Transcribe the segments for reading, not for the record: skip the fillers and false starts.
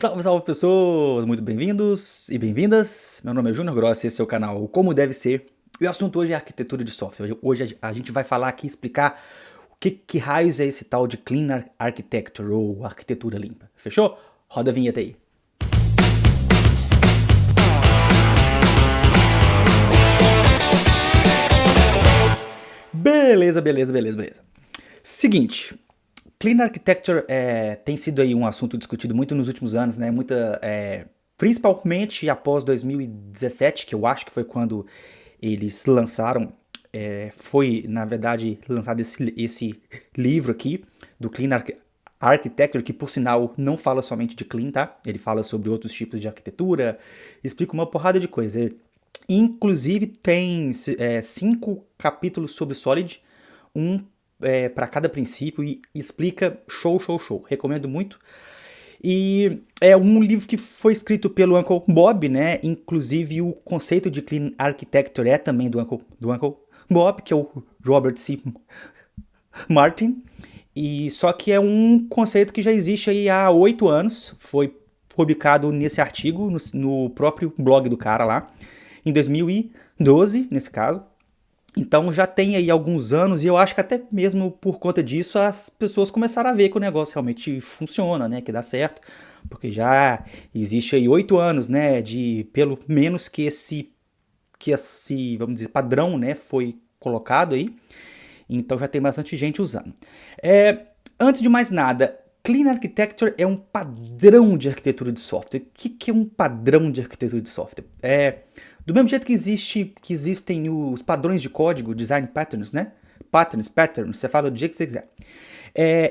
Salve, salve pessoas! Muito bem-vindos e bem-vindas. Meu nome é Júnior Grossi, esse é o canal Como Deve Ser. E o assunto hoje é arquitetura de software. Hoje a gente vai falar aqui, explicar o que raios é esse tal de Clean Architecture ou arquitetura limpa. Fechou? Roda a vinheta aí. Beleza. Seguinte, Clean Architecture tem sido aí um assunto discutido muito nos últimos anos, né? Principalmente após 2017, que eu acho que foi quando eles lançaram, foi na verdade lançado esse livro aqui do Architecture, que por sinal não fala somente de clean, tá? Ele fala sobre outros tipos de arquitetura, explica uma porrada de coisa. Inclusive tem 5 capítulos sobre Solid, um para cada princípio e explica show. Recomendo muito. E é um livro que foi escrito pelo Uncle Bob, né? Inclusive o conceito de Clean Architecture é também do Uncle Bob, que é o Robert C. Martin. E só que é um conceito que já existe aí há 8 anos. Foi publicado nesse artigo, no próprio blog do cara lá, em 2012, nesse caso. Então já tem aí alguns anos, e eu acho que até mesmo por conta disso as pessoas começaram a ver que o negócio realmente funciona, né, que dá certo, porque já existe aí 8 anos, né, de pelo menos que esse, vamos dizer, padrão, né, foi colocado aí, então já tem bastante gente usando. Antes de mais nada, Clean Architecture é um padrão de arquitetura de software. O que é um padrão de arquitetura de software? Do mesmo jeito que existem os padrões de código, design patterns, né? Patterns, você fala do jeito que você quiser.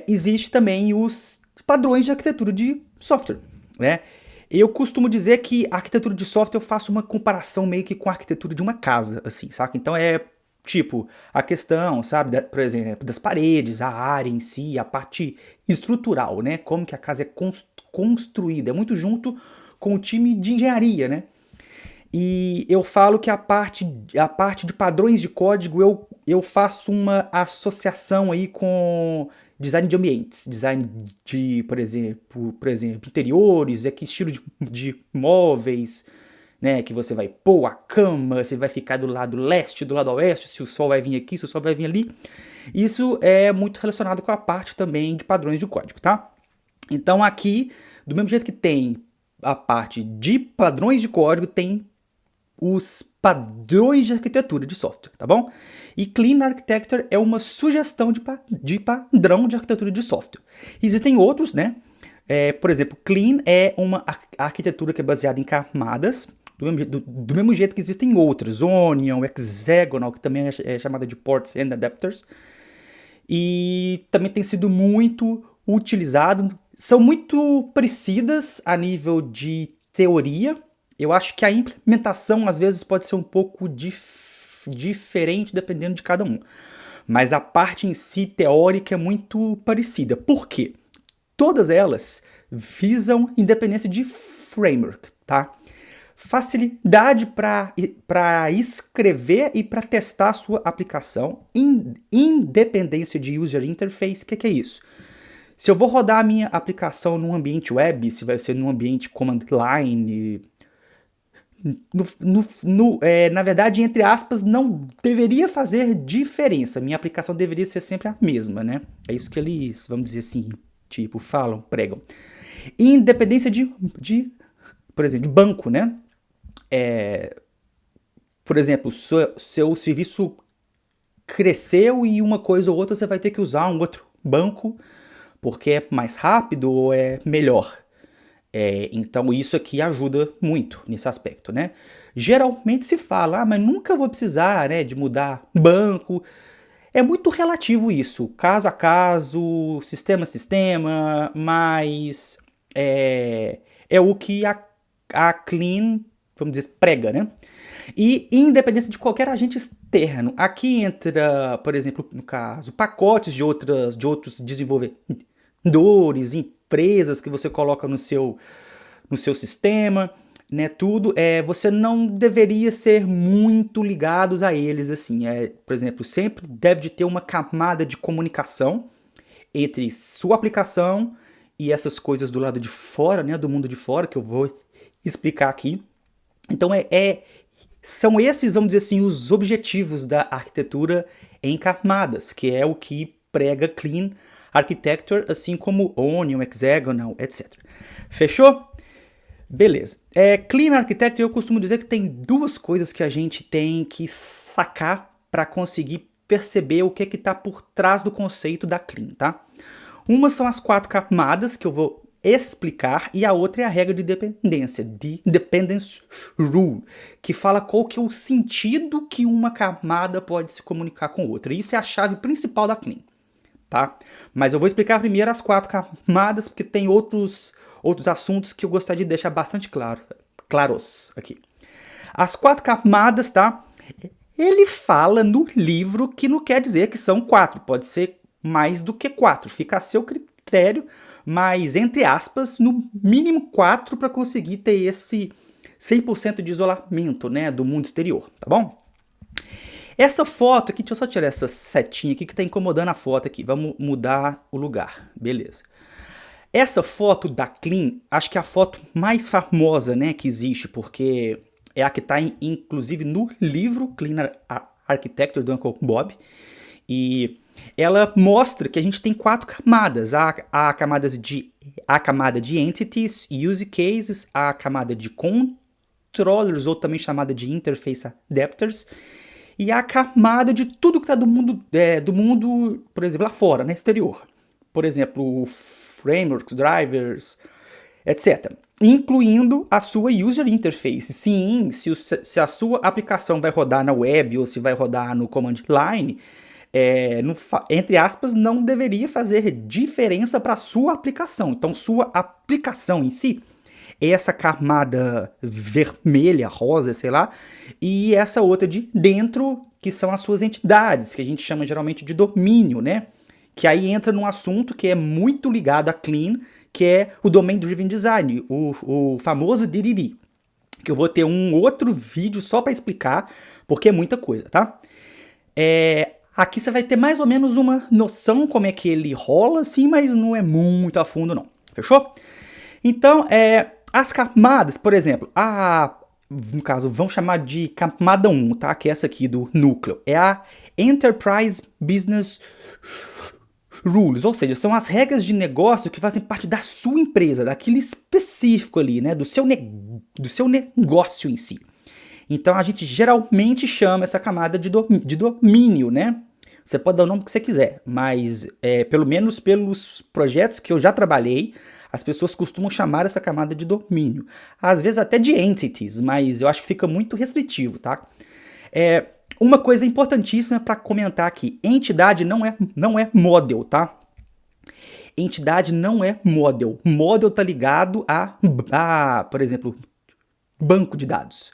Existe também os padrões de arquitetura de software, né? Eu costumo dizer que a arquitetura de software eu faço uma comparação meio que com a arquitetura de uma casa, assim, saca? Então tipo, a questão, sabe, por exemplo, das paredes, a área em si, a parte estrutural, né? Como que a casa é construída. É muito junto com o time de engenharia, né? E eu falo que a parte de padrões de código eu faço uma associação aí com design de ambientes, design de, por exemplo, interiores, que estilo de móveis, né, que você vai pôr a cama, você vai ficar do lado leste, do lado oeste, se o sol vai vir aqui, se o sol vai vir ali. Isso é muito relacionado com a parte também de padrões de código, tá? Então aqui, do mesmo jeito que tem a parte de padrões de código, tem os padrões de arquitetura de software, tá bom? E Clean Architecture é uma sugestão de padrão de arquitetura de software. Existem outros, né? Por exemplo, Clean é uma arquitetura que é baseada em camadas, do mesmo jeito que existem outras, Onion, Hexagonal, que também é chamada de Ports and Adapters, e também tem sido muito utilizado, são muito parecidas a nível de teoria. Eu acho que a implementação às vezes pode ser um pouco diferente dependendo de cada um, mas a parte em si teórica é muito parecida. Por quê? Todas elas visam independência de framework, tá? Facilidade para escrever e para testar a sua aplicação, independência de user interface. O que é isso? Se eu vou rodar a minha aplicação num ambiente web, se vai ser num ambiente command line, na verdade, entre aspas, não deveria fazer diferença. Minha aplicação deveria ser sempre a mesma, né? É isso que eles, vamos dizer assim, tipo, falam, pregam. Independência por exemplo, de banco, né? Por exemplo, seu serviço cresceu e uma coisa ou outra você vai ter que usar um outro banco porque é mais rápido ou é melhor. Então isso aqui ajuda muito nesse aspecto, né? Geralmente se fala, mas nunca vou precisar, né, de mudar banco. É muito relativo isso, caso a caso, sistema a sistema, mas é o que a Clean, vamos dizer, prega, né? E independência de qualquer agente externo. Aqui entra, por exemplo, no caso, pacotes de outros desenvolvedores, empresas que você coloca no seu sistema, né? Tudo. Você não deveria ser muito ligados a eles, assim. Por exemplo, sempre deve de ter uma camada de comunicação entre sua aplicação e essas coisas do lado de fora, né, do mundo de fora, que eu vou explicar aqui. Então são esses, vamos dizer assim, os objetivos da arquitetura em camadas, que é o que prega Clean Architecture, assim como Onion, Hexagonal, etc. Fechou? Beleza. Clean Architecture, eu costumo dizer que tem duas coisas que a gente tem que sacar para conseguir perceber o que está por trás do conceito da Clean, tá? Uma são as 4 camadas que eu vou explicar e a outra é a regra de dependência, de Dependence Rule, que fala qual que é o sentido que uma camada pode se comunicar com outra. Isso é a chave principal da Clean, tá? Mas eu vou explicar primeiro as 4 camadas, porque tem outros assuntos que eu gostaria de deixar bastante claros aqui. As 4 camadas, tá? Ele fala no livro que não quer dizer que são 4, pode ser mais do que 4, fica a seu critério, mas entre aspas, no mínimo 4 para conseguir ter esse 100% de isolamento, né, do mundo exterior, tá bom? Essa foto aqui, deixa eu só tirar essa setinha aqui que tá incomodando a foto aqui, vamos mudar o lugar, beleza. Essa foto da Clean, acho que é a foto mais famosa, né, que existe, porque é a que está inclusive no livro Clean Architecture do Uncle Bob, e ela mostra que a gente tem 4 camadas, a camada de entities, use cases, a camada de controllers, ou também chamada de interface adapters, e a camada de tudo que está do mundo, por exemplo, lá fora, né, exterior. Por exemplo, frameworks, drivers, etc. Incluindo a sua user interface. Sim, se a sua aplicação vai rodar na web ou se vai rodar no command line, entre aspas, não deveria fazer diferença para a sua aplicação. Então, sua aplicação em si é essa camada vermelha, rosa, sei lá, e essa outra de dentro, que são as suas entidades, que a gente chama geralmente de domínio, né? Que aí entra num assunto que é muito ligado a Clean, que é o Domain Driven Design, o famoso DDD, que eu vou ter um outro vídeo só para explicar, porque é muita coisa, tá? Aqui você vai ter mais ou menos uma noção como é que ele rola, assim, mas não é muito a fundo, não. Fechou? Então, as camadas, por exemplo, no caso, vamos chamar de camada 1, tá? Que é essa aqui do núcleo. É a Enterprise Business Rules, ou seja, são as regras de negócio que fazem parte da sua empresa, daquele específico ali, né? Do seu negócio em si. Então, a gente geralmente chama essa camada de domínio, né? Você pode dar o nome que você quiser, mas pelo menos pelos projetos que eu já trabalhei, as pessoas costumam chamar essa camada de domínio. Às vezes até de entities, mas eu acho que fica muito restritivo, tá? Uma coisa importantíssima para comentar aqui, entidade não é model, tá? Entidade não é model. Model tá ligado a, por exemplo, banco de dados.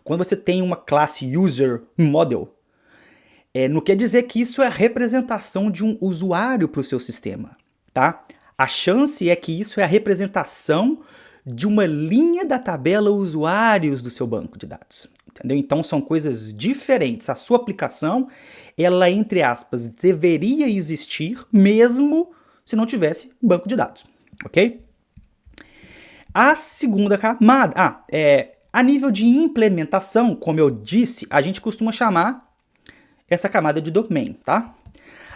Quando você tem uma classe user model, não quer dizer que isso é a representação de um usuário para o seu sistema, tá? A chance é que isso é a representação de uma linha da tabela usuários do seu banco de dados, entendeu? Então são coisas diferentes. A sua aplicação, ela, entre aspas, deveria existir mesmo se não tivesse banco de dados, ok? A segunda camada, a nível de implementação, como eu disse, a gente costuma chamar essa camada de domain, tá?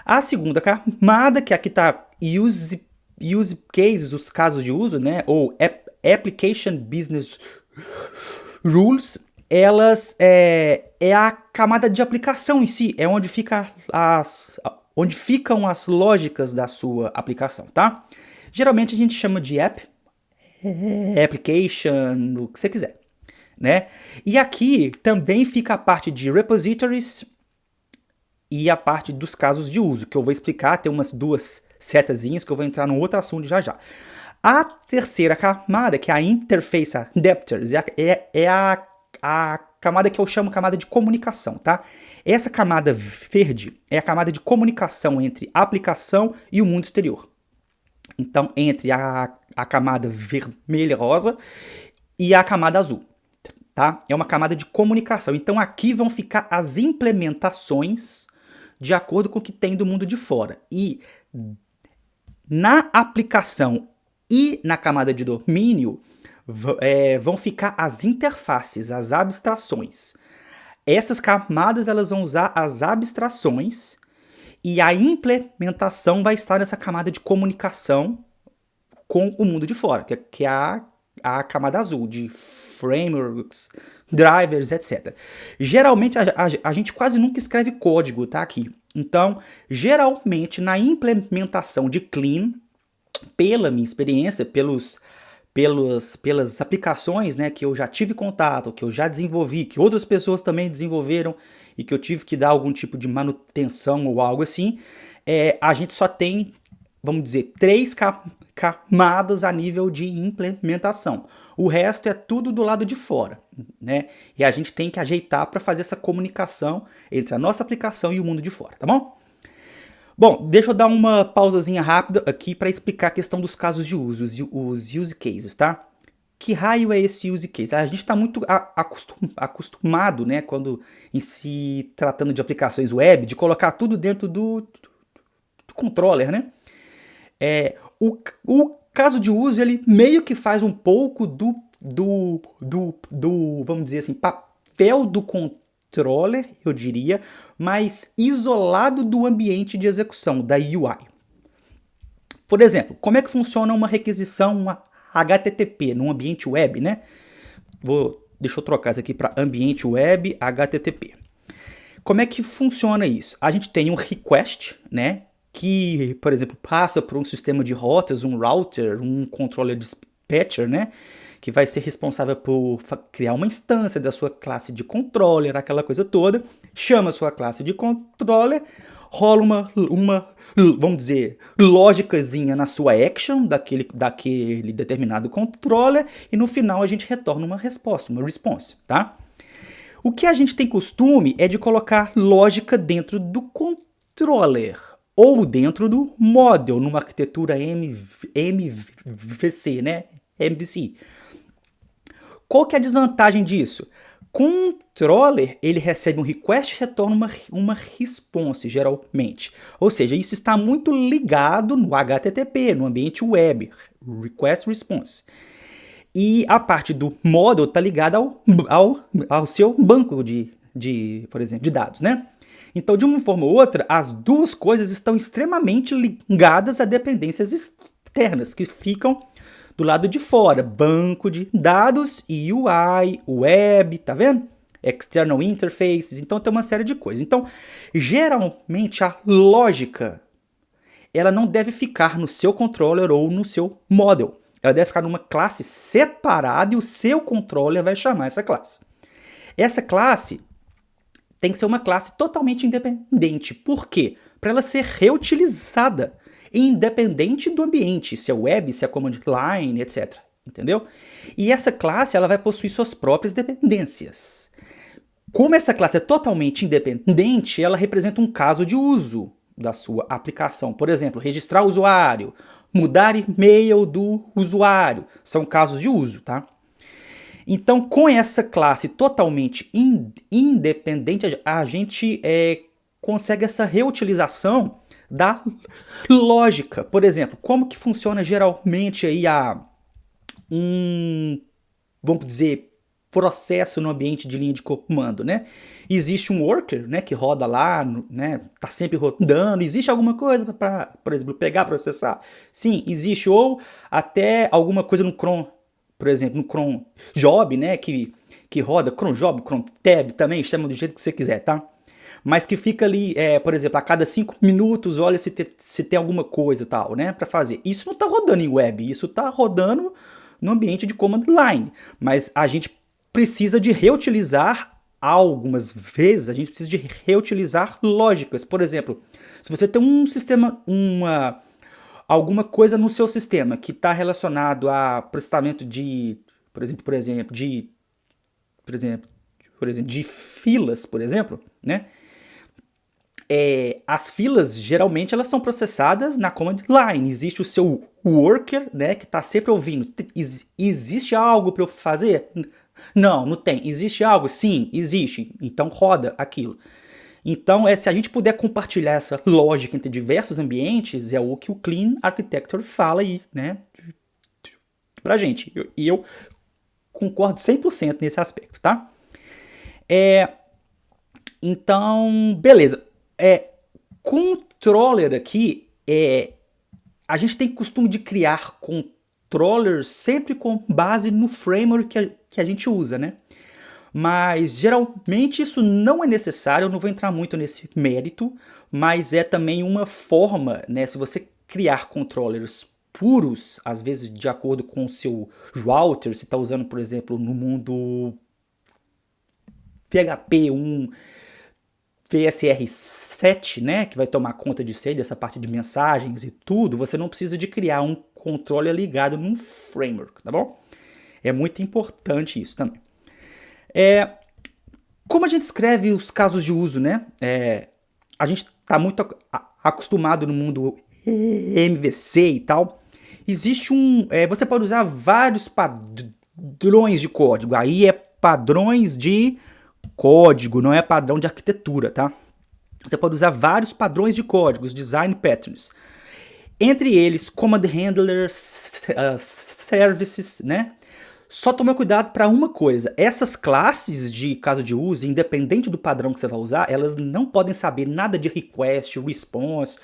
A segunda camada, que aqui tá use cases, os casos de uso, né? Ou application business rules, elas é a camada de aplicação em si, é onde ficam as lógicas da sua aplicação, tá? Geralmente a gente chama de application, o que você quiser, né? E aqui também fica a parte de repositories e a parte dos casos de uso, que eu vou explicar, tem umas 2 setazinhas que eu vou entrar num outro assunto já já. A terceira camada, que é a Interface Adapters, é a camada que eu chamo camada de comunicação, tá? Essa camada verde é a camada de comunicação entre a aplicação e o mundo exterior. Então, entre a camada vermelha rosa e a camada azul, tá? É uma camada de comunicação. Então, aqui vão ficar as implementações de acordo com o que tem do mundo de fora. E na aplicação E na camada de domínio vão ficar as interfaces, as abstrações. Essas camadas elas vão usar as abstrações e a implementação vai estar nessa camada de comunicação com o mundo de fora, que é a camada azul, de frameworks, drivers, etc. Geralmente a gente quase nunca escreve código, tá? Aqui. Então, geralmente na implementação de Clean, pela minha experiência, pelas aplicações, né, que eu já tive contato, que eu já desenvolvi, que outras pessoas também desenvolveram e que eu tive que dar algum tipo de manutenção ou algo assim, a gente só tem, vamos dizer, 3 camadas a nível de implementação. O resto é tudo do lado de fora, né? E a gente tem que ajeitar para fazer essa comunicação entre a nossa aplicação e o mundo de fora, tá bom? Bom, deixa eu dar uma pausazinha rápida aqui para explicar a questão dos casos de uso, os use cases, tá? Que raio é esse use case? A gente está muito acostumado, né, quando em se tratando de aplicações web, de colocar tudo dentro do controller, né? O caso de uso, ele meio que faz um pouco vamos dizer assim, papel do controller, eu diria, mas isolado do ambiente de execução, da UI. Por exemplo, como é que funciona uma requisição HTTP no ambiente web, né? Deixa eu trocar isso aqui para ambiente web HTTP. Como é que funciona isso? A gente tem um request, né? Que, por exemplo, passa por um sistema de rotas, um router, um controller dispatcher, né? Que vai ser responsável por criar uma instância da sua classe de controller, aquela coisa toda. Chama a sua classe de controller, rola uma vamos dizer, lógicazinha na sua action daquele determinado controller e no final a gente retorna uma resposta, uma response, tá? O que a gente tem costume é de colocar lógica dentro do controller ou dentro do model, numa arquitetura MVC, né? MVC. Qual que é a desvantagem disso? Controller, ele recebe um request e retorna uma response, geralmente. Ou seja, isso está muito ligado no HTTP, no ambiente web, request response. E a parte do model está ligada ao seu banco por exemplo, de dados, né? Então, de uma forma ou outra, as duas coisas estão extremamente ligadas a dependências externas, que ficam do lado de fora, banco de dados, UI, web, tá vendo? External interfaces, então tem uma série de coisas. Então, geralmente a lógica, ela não deve ficar no seu controller ou no seu model. Ela deve ficar numa classe separada e o seu controller vai chamar essa classe. Essa classe tem que ser uma classe totalmente independente. Por quê? Para ela ser reutilizada, independente do ambiente, se é web, se é command line, etc. Entendeu? E essa classe ela vai possuir suas próprias dependências. Como essa classe é totalmente independente, ela representa um caso de uso da sua aplicação. Por exemplo, registrar o usuário, mudar e-mail do usuário, são casos de uso, tá? Então, com essa classe totalmente independente, a gente consegue essa reutilização da lógica. Por exemplo, como que funciona geralmente aí vamos dizer, processo no ambiente de linha de comando, né? Existe um worker, né, que roda lá, né, tá sempre rodando. Existe alguma coisa para, por exemplo, pegar, processar? Sim, existe. Ou até alguma coisa no cron, por exemplo, no cron job, né, que roda cron job, cron tab também, chama do jeito que você quiser, tá? Mas que fica ali, por exemplo, a cada 5 minutos, olha se tem alguma coisa tal, né, para fazer. Isso não tá rodando em web, isso tá rodando no ambiente de command line. Mas a gente precisa de reutilizar algumas vezes, a gente precisa de reutilizar lógicas. Por exemplo, se você tem um sistema, alguma coisa no seu sistema que está relacionado a processamento de, por exemplo, de filas, por exemplo, né? As filas, geralmente, elas são processadas na command line. Existe o seu worker, né, que está sempre ouvindo. Existe algo para eu fazer? Não, não tem. Existe algo? Sim, existe. Então, roda aquilo. Então, se a gente puder compartilhar essa lógica entre diversos ambientes, é o que o Clean Architecture fala aí, né? pra gente. E eu concordo 100% nesse aspecto, tá? Então, beleza. Controller aqui, a gente tem costume de criar controllers sempre com base no framework que a gente usa, né? Mas geralmente isso não é necessário, eu não vou entrar muito nesse mérito, mas é também uma forma, né? Se você criar controllers puros, às vezes de acordo com o seu router, se está usando, por exemplo, no mundo PHP 1, VSR7, né, que vai tomar conta de ser dessa parte de mensagens e tudo, você não precisa de criar um controller ligado num framework, tá bom? É muito importante isso também. Como a gente escreve os casos de uso, né? A gente está muito acostumado no mundo MVC e tal. Existe você pode usar vários padrões de código. Aí é padrões de código, não é padrão de arquitetura, tá? Você pode usar vários padrões de códigos, design patterns. Entre eles, command handlers, services, né? Só tome cuidado para uma coisa, essas classes de caso de uso, independente do padrão que você vai usar, elas não podem saber nada de request, response.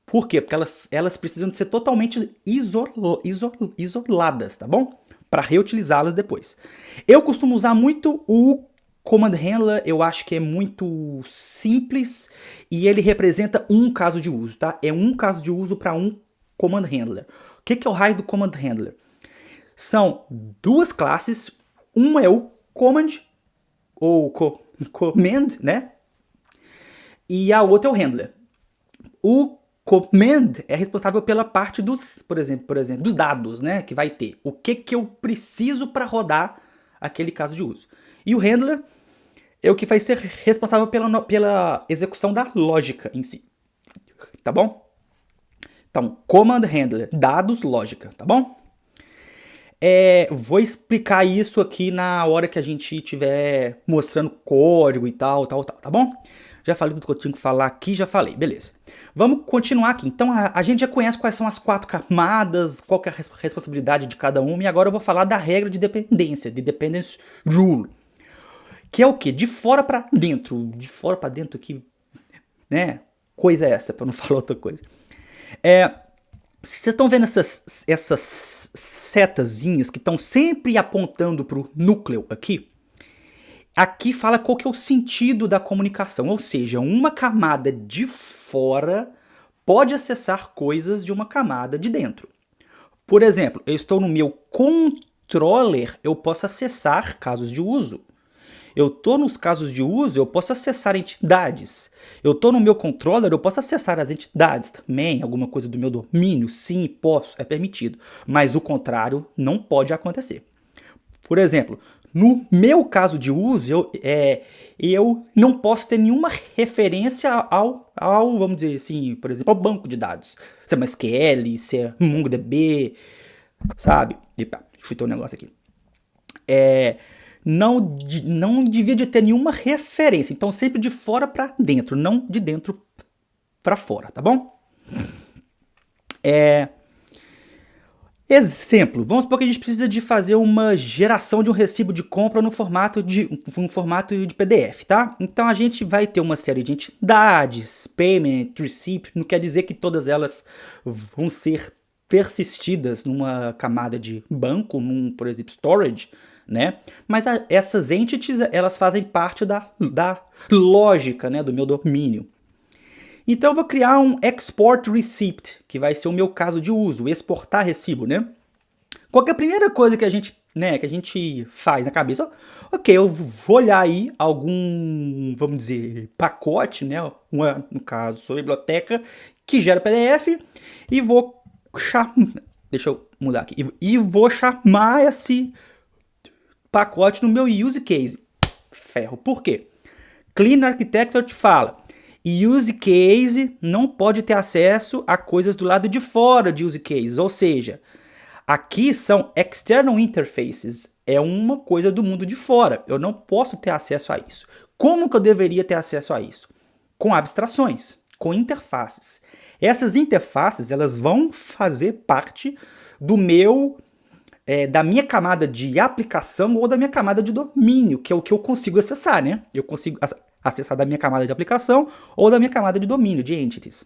Por quê? Porque elas precisam de ser totalmente isoladas, tá bom? Para reutilizá-las depois. Eu costumo usar muito o command handler, eu acho que é muito simples e ele representa um caso de uso, tá? É um caso de uso para um command handler. O que é o raio do command handler? São duas classes, uma é o command, ou command, né? E a outra é o handler. O command é responsável pela parte dos, por exemplo, dos dados, né? Que vai ter. O que eu preciso para rodar aquele caso de uso. E o handler é o que vai ser responsável pela execução da lógica em si. Tá bom? Então, command handler, dados, lógica, tá bom? Vou explicar isso aqui na hora que a gente estiver mostrando código e tal, tá bom? Já falei tudo que eu tinha que falar aqui, já falei, beleza. Vamos continuar aqui. Então, a gente já conhece quais são as 4 camadas, qual que é a responsabilidade de cada uma, e agora eu vou falar da regra de dependência, de dependence rule. Que é o quê? De fora para dentro. De fora para dentro aqui, né? Coisa é essa, para não falar outra coisa. Vocês estão vendo essas setazinhas que estão sempre apontando para o núcleo aqui? Aqui fala qual que é o sentido da comunicação, ou seja, uma camada de fora pode acessar coisas de uma camada de dentro. Por exemplo, eu estou no meu controller, eu posso acessar casos de uso. Eu estou nos casos de uso, eu posso acessar entidades. Eu estou no meu controller, eu posso acessar as entidades também, alguma coisa do meu domínio, sim, posso, é permitido. Mas o contrário não pode acontecer. Por exemplo, no meu caso de uso, eu não posso ter nenhuma referência ao, vamos dizer assim, por exemplo, ao banco de dados. Se é MySQL, se é MongoDB, sabe? Epa, chutei um negócio aqui. Não devia de ter nenhuma referência. Então, sempre de fora para dentro, não de dentro para fora, tá bom? Exemplo, vamos supor que a gente precisa de fazer uma geração de um recibo de compra no formato de PDF, tá? Então, a gente vai ter uma série de entidades, payment, receipt, não quer dizer que todas elas vão ser persistidas numa camada de banco, por exemplo, storage, né? Mas essas entities, elas fazem parte da lógica, né, do meu domínio. Então eu vou criar um export receipt, que vai ser o meu caso de uso, exportar recibo, né? Qual que é a primeira coisa que a gente faz na cabeça? Ok, eu vou olhar aí algum, vamos dizer, pacote, né? No caso, sua biblioteca, que gera PDF, e vou deixa eu mudar aqui. E vou chamar esse pacote no meu use case. Ferro. Por quê? Clean Architecture te fala, use case não pode ter acesso a coisas do lado de fora de use case, ou seja, aqui são external interfaces, é uma coisa do mundo de fora, eu não posso ter acesso a isso. Como que eu deveria ter acesso a isso? Com abstrações, com interfaces. Essas interfaces, elas vão fazer parte do meu da minha camada de aplicação ou da minha camada de domínio, que é o que eu consigo acessar, né? Eu consigo acessar da minha camada de aplicação ou da minha camada de domínio, de entities.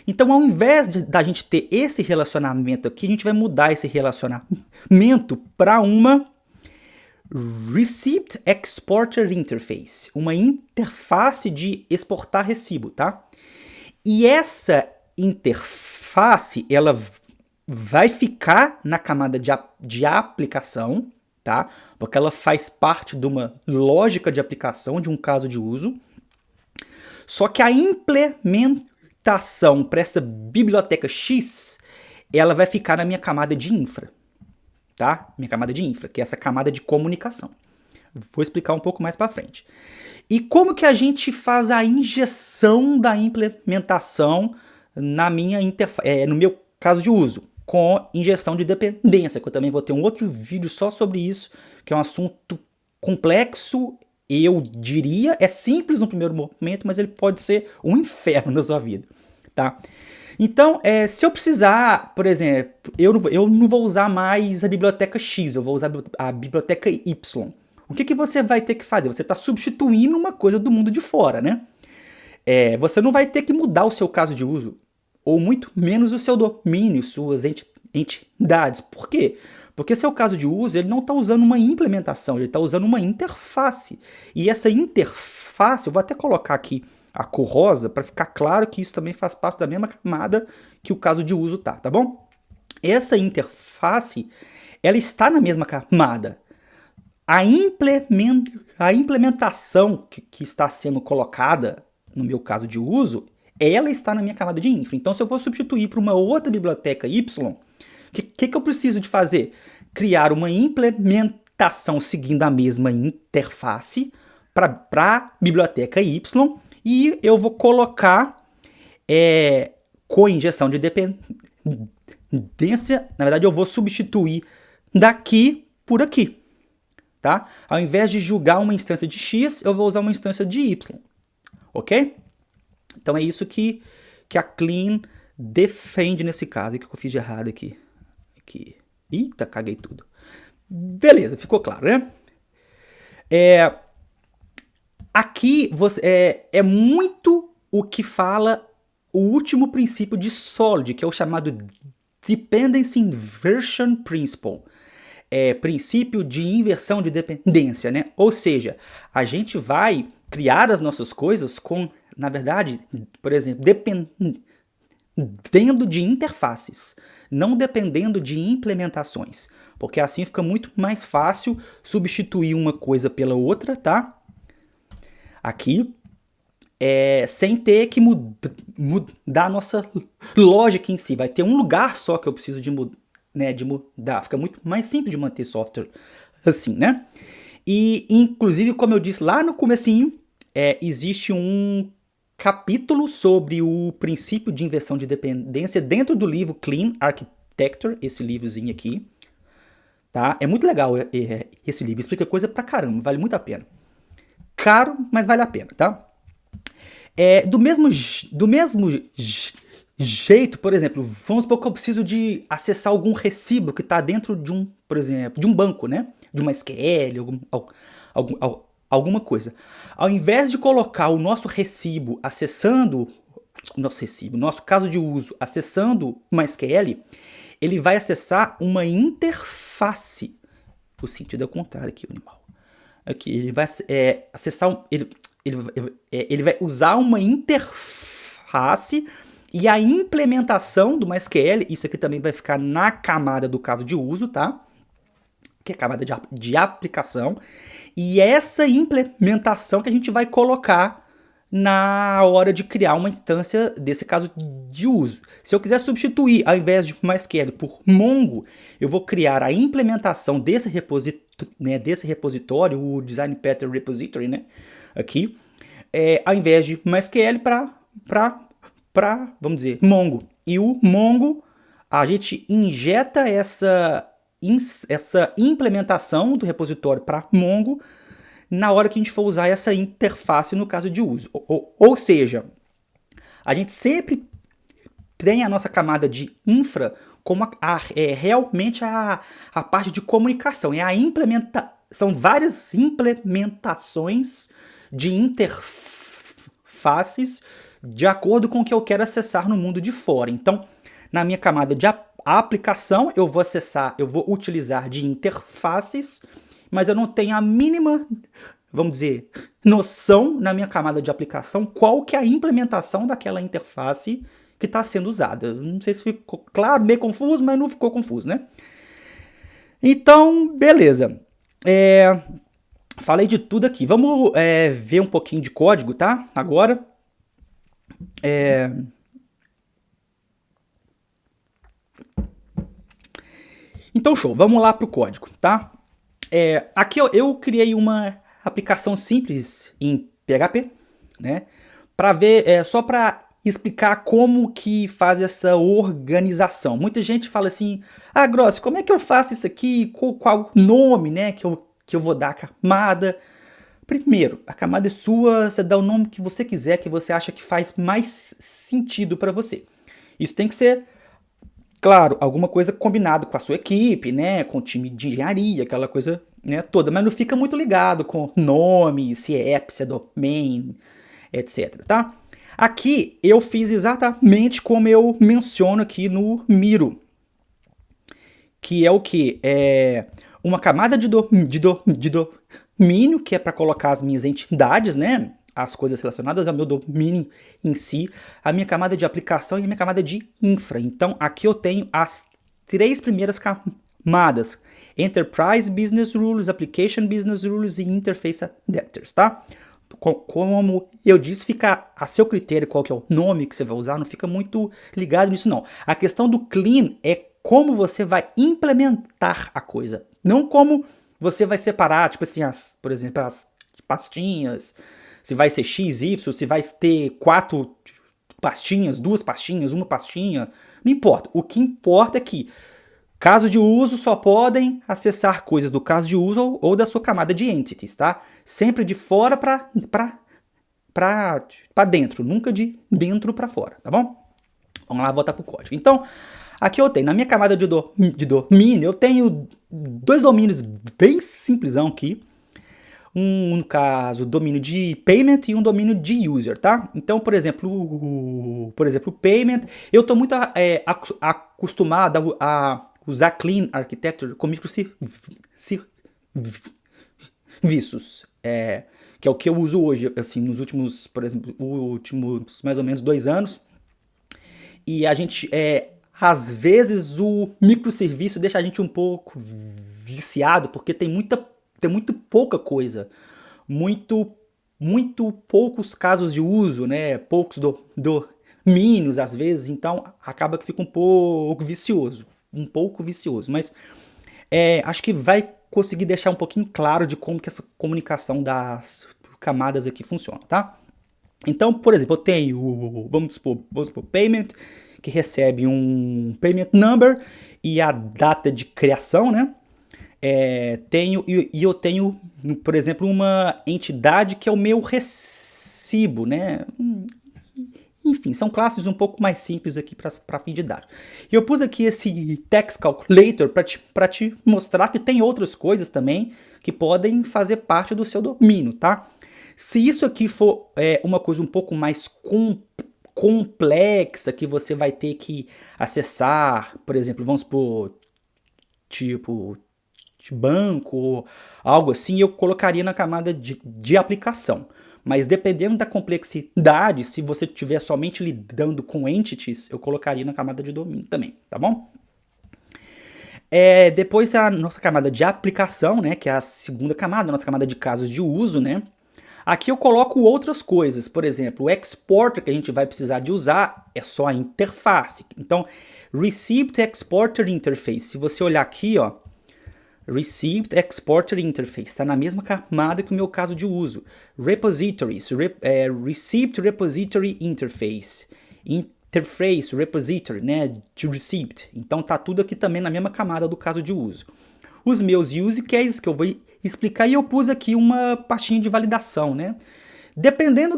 Então, ao invés da gente ter esse relacionamento aqui, a gente vai mudar esse relacionamento para uma Receipt Exporter Interface, uma interface de exportar recibo, tá? E essa interface, ela vai ficar na camada de aplicação, tá? Porque ela faz parte de uma lógica de aplicação, de um caso de uso. Só que a implementação para essa biblioteca X, ela vai ficar na minha camada de infra, tá? Minha camada de infra, que é essa camada de comunicação. Vou explicar um pouco mais para frente. E como que a gente faz a injeção da implementação na minha no meu caso de uso? Com injeção de dependência, que eu também vou ter um outro vídeo só sobre isso, que é um assunto complexo, eu diria, é simples no primeiro momento, mas ele pode ser um inferno na sua vida, tá? Então, se eu precisar, por exemplo, eu não vou usar mais a biblioteca X, eu vou usar a biblioteca Y. O que você vai ter que fazer? Você está substituindo uma coisa do mundo de fora, né? Você não vai ter que mudar o seu caso de uso, ou muito menos o seu domínio, suas entidades. Por quê? Porque seu caso de uso, ele não está usando uma implementação, ele está usando uma interface. E essa interface, eu vou até colocar aqui a cor rosa, para ficar claro que isso também faz parte da mesma camada que o caso de uso tá bom? Essa interface, ela está na mesma camada. A implementação que está sendo colocada, no meu caso de uso, ela está na minha camada de infra. Então, se eu vou substituir para uma outra biblioteca Y, o que eu preciso de fazer? Criar uma implementação seguindo a mesma interface para a biblioteca Y e eu vou colocar com injeção de dependência. Na verdade, eu vou substituir daqui por aqui. Tá? Ao invés de julgar uma instância de X, eu vou usar uma instância de Y. Ok? Então é isso que a Clean defende nesse caso. O que eu fiz de errado aqui? Eita, caguei tudo. Beleza, ficou claro, né? Aqui é muito o que fala o último princípio de Solid, que é o chamado Dependency Inversion Principle. Princípio de inversão de dependência, né? Ou seja, a gente vai criar as nossas coisas com, na verdade, por exemplo, dependendo de interfaces, não dependendo de implementações, porque assim fica muito mais fácil substituir uma coisa pela outra, tá? Aqui, sem ter que mudar a nossa lógica em si. Vai ter um lugar só que eu preciso de mudar. Fica muito mais simples de manter software assim, né? E, inclusive, como eu disse lá no comecinho, existe um capítulo sobre o princípio de inversão de dependência dentro do livro Clean Architecture, esse livrozinho aqui. Tá? É muito legal esse livro, explica coisa pra caramba, vale muito a pena. Caro, mas vale a pena, tá? Do mesmo jeito, por exemplo, vamos supor que eu preciso de acessar algum recibo que está dentro de por exemplo, de um banco, né? De uma SQL, alguma coisa. Ao invés de colocar o nosso recibo acessando nosso caso de uso acessando uma SQL, ele vai acessar uma interface. O sentido é o contrário aqui, o animal. Aqui, ele vai acessar ele vai usar uma interface e a implementação do MySQL, isso aqui também vai ficar na camada do caso de uso, tá? Que é a camada de aplicação. E essa implementação que a gente vai colocar na hora de criar uma instância desse caso de uso. Se eu quiser substituir, ao invés de MySQL por Mongo, eu vou criar a implementação desse repositório, o Design Pattern Repository, né? Aqui, ao invés de MySQL para, vamos dizer, Mongo. E o Mongo, a gente injeta essa implementação do repositório para Mongo na hora que a gente for usar essa interface no caso de uso. Ou seja, a gente sempre tem a nossa camada de infra como realmente a parte de comunicação. São várias implementações de interfaces de acordo com o que eu quero acessar no mundo de fora. Então, na minha camada de aplicação, eu vou utilizar de interfaces, mas eu não tenho a mínima, vamos dizer, noção na minha camada de aplicação qual que é a implementação daquela interface que está sendo usada. Não sei se ficou claro, meio confuso, mas não ficou confuso, né? Então, beleza. Falei de tudo aqui. Vamos ver um pouquinho de código, tá? Agora. Então, show. Vamos lá pro código, tá? Aqui eu criei uma aplicação simples em PHP, né? Para ver, só para explicar como que faz essa organização. Muita gente fala assim, Grossi, como é que eu faço isso aqui? Qual nome, né, que eu vou dar a camada? Primeiro, a camada é sua, você dá o nome que você quiser, que você acha que faz mais sentido para você. Isso tem que ser, claro, alguma coisa combinado com a sua equipe, né, com o time de engenharia, aquela coisa, né, toda, mas não fica muito ligado com nome, se é app, se é domain, etc, tá? Aqui eu fiz exatamente como eu menciono aqui no Miro, que é o que? Uma camada de domínio, que é para colocar as minhas entidades, né? As coisas relacionadas ao meu domínio em si, a minha camada de aplicação e a minha camada de infra. Então aqui eu tenho as 3 primeiras camadas: Enterprise Business Rules, Application Business Rules e Interface Adapters, tá? Como eu disse, fica a seu critério qual que é o nome que você vai usar, não fica muito ligado nisso não. A questão do clean é como você vai implementar a coisa, não como você vai separar, tipo assim, por exemplo, as pastinhas, se vai ser X, Y, se vai ter 4 pastinhas, 2 pastinhas, 1 pastinha, não importa. O que importa é que casos de uso só podem acessar coisas do caso de uso ou da sua camada de entities, tá? Sempre de fora para dentro, nunca de dentro para fora, tá bom? Vamos lá, voltar pro código. Então, aqui eu tenho, na minha camada de domínio, eu tenho 2 domínios bem simplesão aqui. No caso, domínio de payment e um domínio de user, tá? Então, por exemplo, o payment, eu estou muito acostumado a usar Clean Architecture com microserviços, que é o que eu uso hoje, assim, nos últimos, por exemplo, últimos mais ou menos 2 anos. E a gente, às vezes, o microserviço deixa a gente um pouco viciado, porque tem muito pouca coisa, muito poucos casos de uso, né? Poucos domínios, às vezes, então acaba que fica um pouco vicioso, mas acho que vai conseguir deixar um pouquinho claro de como que essa comunicação das camadas aqui funciona, tá? Então, por exemplo, eu tenho, vamos supor, payment, que recebe um payment number e a data de criação, né? Eu tenho, por exemplo, uma entidade que é o meu recibo, né? Enfim, são classes um pouco mais simples aqui para fim de dados. E eu pus aqui esse text calculator para te mostrar que tem outras coisas também que podem fazer parte do seu domínio, tá? Se isso aqui for uma coisa um pouco mais complexa, que você vai ter que acessar, por exemplo, vamos supor, tipo banco ou algo assim, eu colocaria na camada de aplicação. Mas dependendo da complexidade, se você estiver somente lidando com entities, eu colocaria na camada de domínio também, tá bom? Depois a nossa camada de aplicação, né, que é a segunda camada, a nossa camada de casos de uso, né? Aqui eu coloco outras coisas, por exemplo, o exporter que a gente vai precisar de usar é só a interface. Então, Received Exporter Interface, se você olhar aqui, ó, Received Exporter Interface, está na mesma camada que o meu caso de uso. Repositories, Received Repository Interface, Interface Repository, né, de Received. Então tá tudo aqui também na mesma camada do caso de uso. Os meus use cases que eu vou explicar, e eu pus aqui uma pastinha de validação, né? Dependendo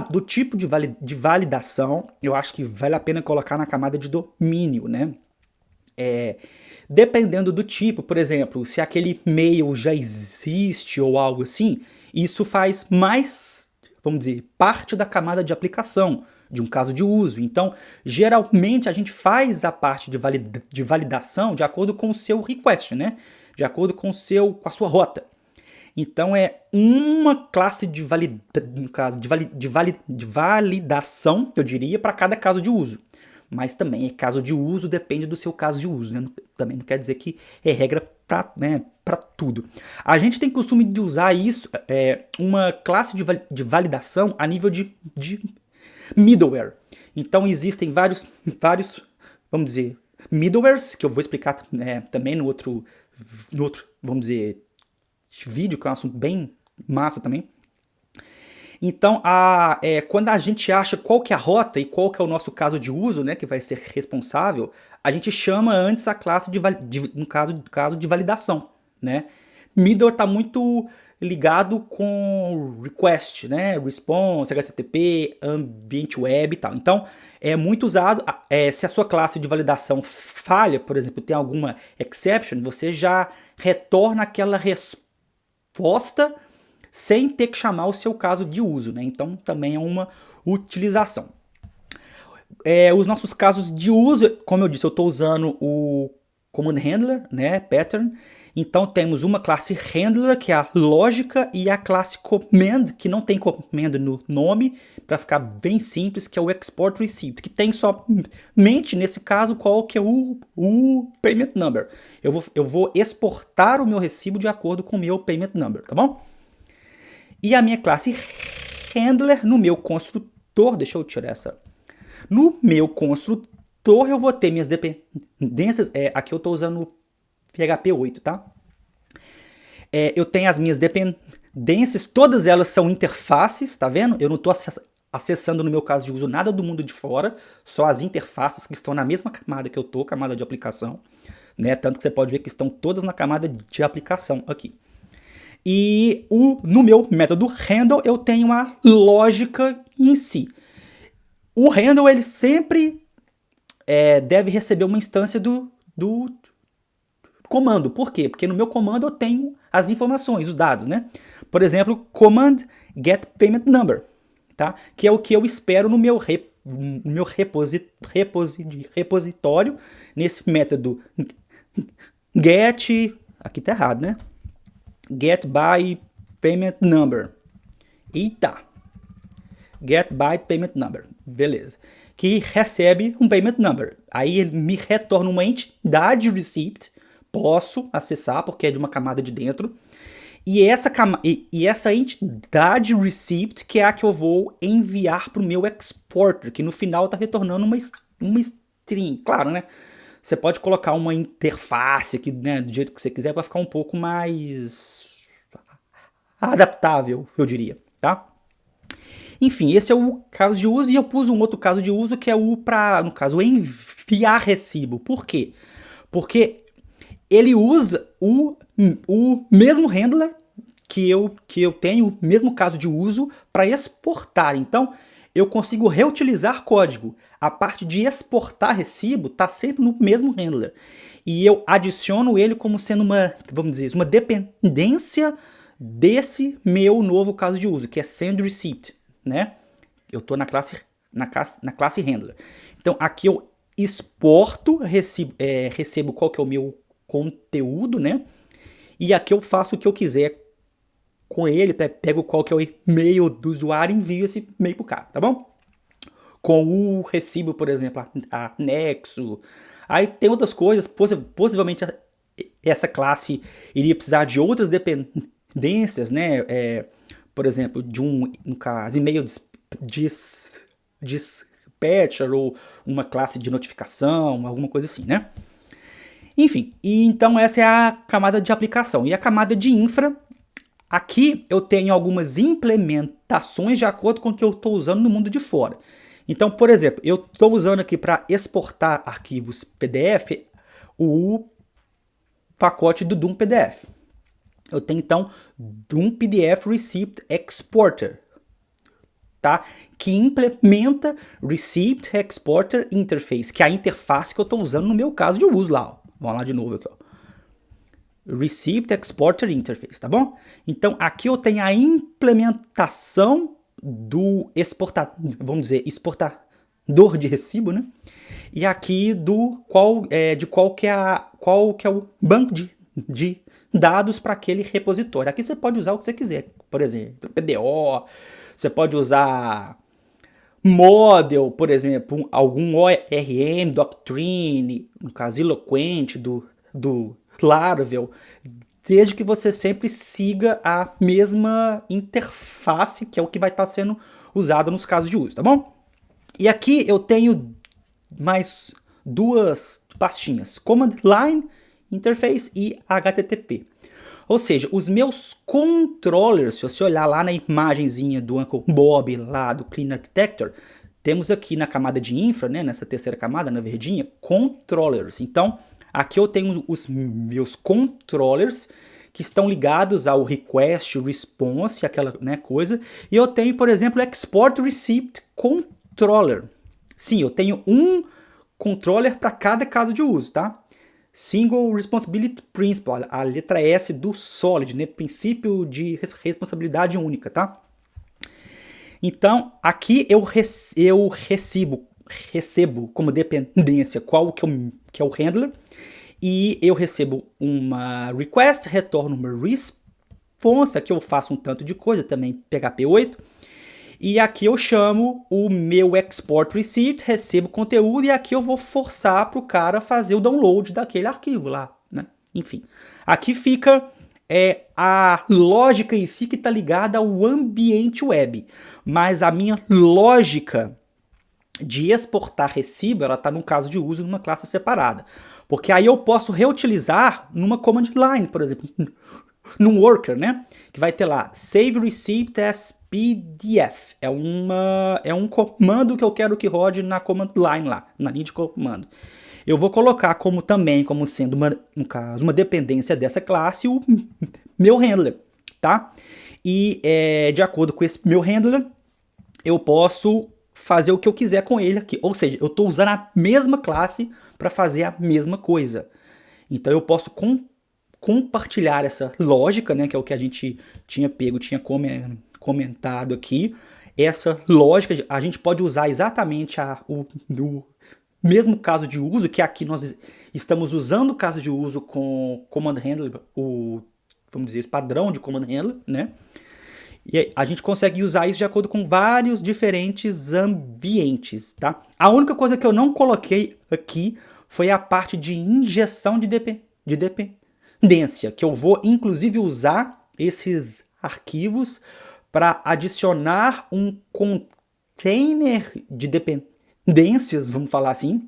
do tipo de validação, eu acho que vale a pena colocar na camada de domínio, né? Dependendo do tipo, por exemplo, se aquele e-mail já existe ou algo assim, isso faz mais, vamos dizer, parte da camada de aplicação de um caso de uso. Então, geralmente a gente faz a parte de validação de acordo com o seu request, né? De acordo com a sua rota. Então é uma classe de validação, eu diria, para cada caso de uso. Mas também caso de uso depende do seu caso de uso, né? Também não quer dizer que é regra para tudo. A gente tem costume de usar isso, uma classe de validação a nível de middleware. Então existem vários, vamos dizer, middlewares, que eu vou explicar também no outro, vamos dizer, vídeo, que é um assunto bem massa também. Então, quando a gente acha qual que é a rota e qual que é o nosso caso de uso, né, que vai ser responsável, a gente chama antes a classe no caso de validação, né? Middleware está muito ligado com request, né, response, HTTP, ambiente web e tal. Então, é muito usado, se a sua classe de validação falha, por exemplo, tem alguma exception, você já retorna aquela resposta sem ter que chamar o seu caso de uso, né? Então também é uma utilização. Os nossos casos de uso, como eu disse, eu estou usando o command handler, né, pattern. Então temos uma classe handler, que é a lógica, e a classe command, que não tem command no nome, para ficar bem simples, que é o export receipt, que tem somente, nesse caso, qual que é o payment number. Eu vou exportar o meu recibo de acordo com o meu payment number, tá bom? E a minha classe handler no meu construtor, deixa eu tirar essa. No meu construtor eu vou ter minhas dependências, aqui eu estou usando o PHP 8, tá? Eu tenho as minhas dependências, todas elas são interfaces, tá vendo? Eu não estou acessando no meu caso de uso nada do mundo de fora, só as interfaces que estão na mesma camada que eu estou, camada de aplicação, né? Tanto que você pode ver que estão todas na camada de aplicação aqui. E no meu método handle eu tenho a lógica em si. O handle ele sempre deve receber uma instância do comando. Por quê? Porque no meu comando eu tenho as informações, os dados, né? Por exemplo, command get payment number, tá? Que é o que eu espero no meu repositório, nesse método get, aqui tá errado, né? Get by payment number. Eita! Get by payment number. Beleza. Que recebe um payment number. Aí ele me retorna uma entidade receipt. Posso acessar porque é de uma camada de dentro. E essa entidade receipt que é a que eu vou enviar para o meu exporter, que no final está retornando uma string. Claro, né? Você pode colocar uma interface aqui, né, do jeito que você quiser para ficar um pouco mais adaptável, eu diria, tá? Enfim, esse é o caso de uso, e eu pus um outro caso de uso que é no caso, enviar recibo. Por quê? Porque ele usa o mesmo handler que eu tenho, o mesmo caso de uso, para exportar. Então, eu consigo reutilizar código. A parte de exportar recibo está sempre no mesmo handler. E eu adiciono ele como sendo vamos dizer, uma dependência desse meu novo caso de uso, que é send receipt, né? Eu estou na classe handler. Então, aqui eu exporto, recebo qual que é o meu conteúdo, né? E aqui eu faço o que eu quiser com ele, pego qual que é o e-mail do usuário e envio esse e-mail pro cara, tá bom? Com o recibo, por exemplo, anexo. Aí tem outras coisas, possivelmente essa classe iria precisar de outras dependências, né? Por exemplo, no caso, e-mail dispatcher ou uma classe de notificação, alguma coisa assim, né? Enfim, então essa é a camada de aplicação. E a camada de infra, aqui eu tenho algumas implementações de acordo com o que eu estou usando no mundo de fora. Então, por exemplo, eu estou usando aqui para exportar arquivos PDF o pacote do Doom PDF. eu tenho então um PDF Receipt Exporter, tá? Que implementa Receipt Exporter Interface, que é a interface que eu estou usando no meu caso de uso lá. Ó. Vamos lá de novo aqui, ó. Receipt Exporter Interface, tá bom? Então aqui eu tenho a implementação do vamos dizer, exportador de recibo, né? E aqui qual que é o banco de dados para aquele repositório. Aqui você pode usar o que você quiser, por exemplo, PDO, você pode usar model, por exemplo, algum ORM, Doctrine, no caso Eloquent, do Laravel, desde que você sempre siga a mesma interface, que é o que vai estar sendo usado nos casos de uso, tá bom? E aqui eu tenho mais duas pastinhas, Command Line Interface e HTTP. Ou seja, os meus controllers, se você olhar lá na imagenzinha do Uncle Bob, lá do Clean Architecture, temos aqui na camada de infra, né, nessa terceira camada, na verdinha, controllers. Então, aqui eu tenho os meus controllers que estão ligados ao request, response, aquela, né, coisa. E eu tenho, por exemplo, export receipt controller. Sim, eu tenho um controller para cada caso de uso, tá? Single Responsibility Principle, a letra S do SOLID, né? Princípio de responsabilidade única, tá? Então, aqui eu recebo como dependência qual que é o handler, e eu recebo uma request, retorno uma response, aqui eu faço um tanto de coisa, também PHP 8, e aqui eu chamo o meu export receipt, recebo conteúdo, e aqui eu vou forçar para o cara fazer o download daquele arquivo lá, né? Enfim, aqui fica a lógica em si que está ligada ao ambiente web, mas a minha lógica de exportar recibo, ela está num caso de uso numa classe separada, porque aí eu posso reutilizar numa command line, por exemplo, num worker, né? Que vai ter lá save receipt as PDF. É um comando que eu quero que rode na command line lá, na linha de comando. Eu vou colocar como sendo, no caso, uma dependência dessa classe, o meu handler, tá? E de acordo com esse meu handler, eu posso fazer o que eu quiser com ele aqui. Ou seja, eu estou usando a mesma classe para fazer a mesma coisa. Então eu posso compartilhar essa lógica, né, que é o que a gente tinha comentado aqui. Essa lógica, a gente pode usar exatamente o mesmo caso de uso, que aqui nós estamos usando o caso de uso com command handler, vamos dizer, esse padrão de command handler, né? E a gente consegue usar isso de acordo com vários diferentes ambientes, tá? A única coisa que eu não coloquei aqui foi a parte de injeção de dependência, que eu vou inclusive usar esses arquivos para adicionar um container de dependências, vamos falar assim,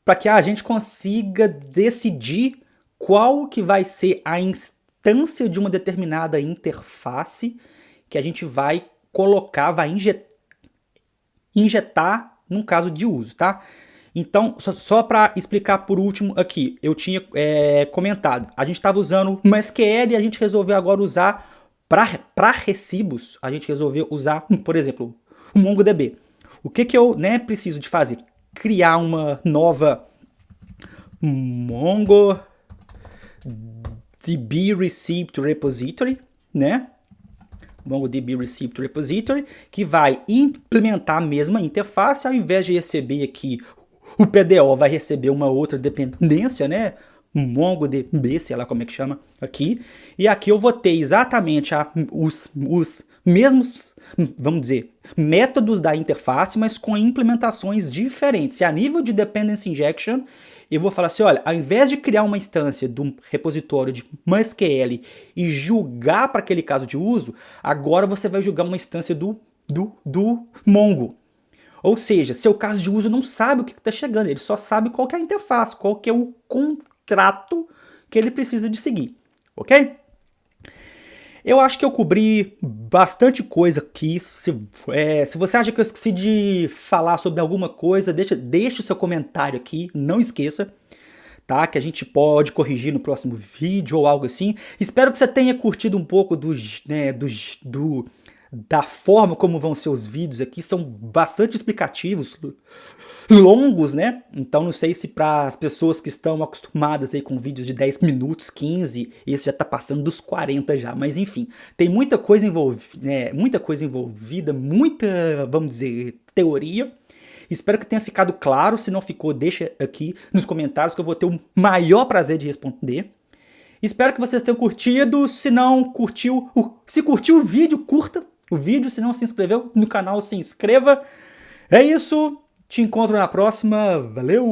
para que a gente consiga decidir qual que vai ser a instância de uma determinada interface que a gente vai colocar, vai injetar num caso de uso, tá? Então, só para explicar por último aqui, eu tinha comentado, a gente estava usando MySQL e a gente resolveu agora usar para recibos, a gente resolveu usar, por exemplo, o MongoDB. O que eu preciso de fazer? Criar uma nova MongoDB Receipt Repository, né? MongoDB Receipt Repository, que vai implementar a mesma interface, ao invés de receber aqui o PDO, vai receber uma outra dependência, né? MongoDB, sei lá como é que chama aqui. E aqui eu vou ter exatamente os mesmos, vamos dizer, métodos da interface, mas com implementações diferentes. E a nível de Dependency Injection, eu vou falar assim, olha, ao invés de criar uma instância de um repositório de MySQL e julgar para aquele caso de uso, agora você vai julgar uma instância do Mongo. Ou seja, seu caso de uso não sabe o que está chegando, ele só sabe qual que é a interface, qual que é o contrato que ele precisa de seguir, ok? Eu acho que eu cobri bastante coisa aqui. Se você acha que eu esqueci de falar sobre alguma coisa, deixa o seu comentário aqui, não esqueça. tá? Que a gente pode corrigir no próximo vídeo ou algo assim. Espero que você tenha curtido um pouco da forma como vão ser os vídeos aqui. São bastante explicativos, longos, né? Então não sei se para as pessoas que estão acostumadas aí com vídeos de 10 minutos, 15, esse já tá passando dos 40 já, mas enfim, tem muita coisa envolvida, muita, vamos dizer, teoria. Espero que tenha ficado claro. Se não ficou, deixa aqui nos comentários que eu vou ter o maior prazer de responder. Espero que vocês tenham curtido. Se não curtiu, se curtiu o vídeo, curta o vídeo. Se não se inscreveu no canal, se inscreva. É isso. Te encontro na próxima. Valeu!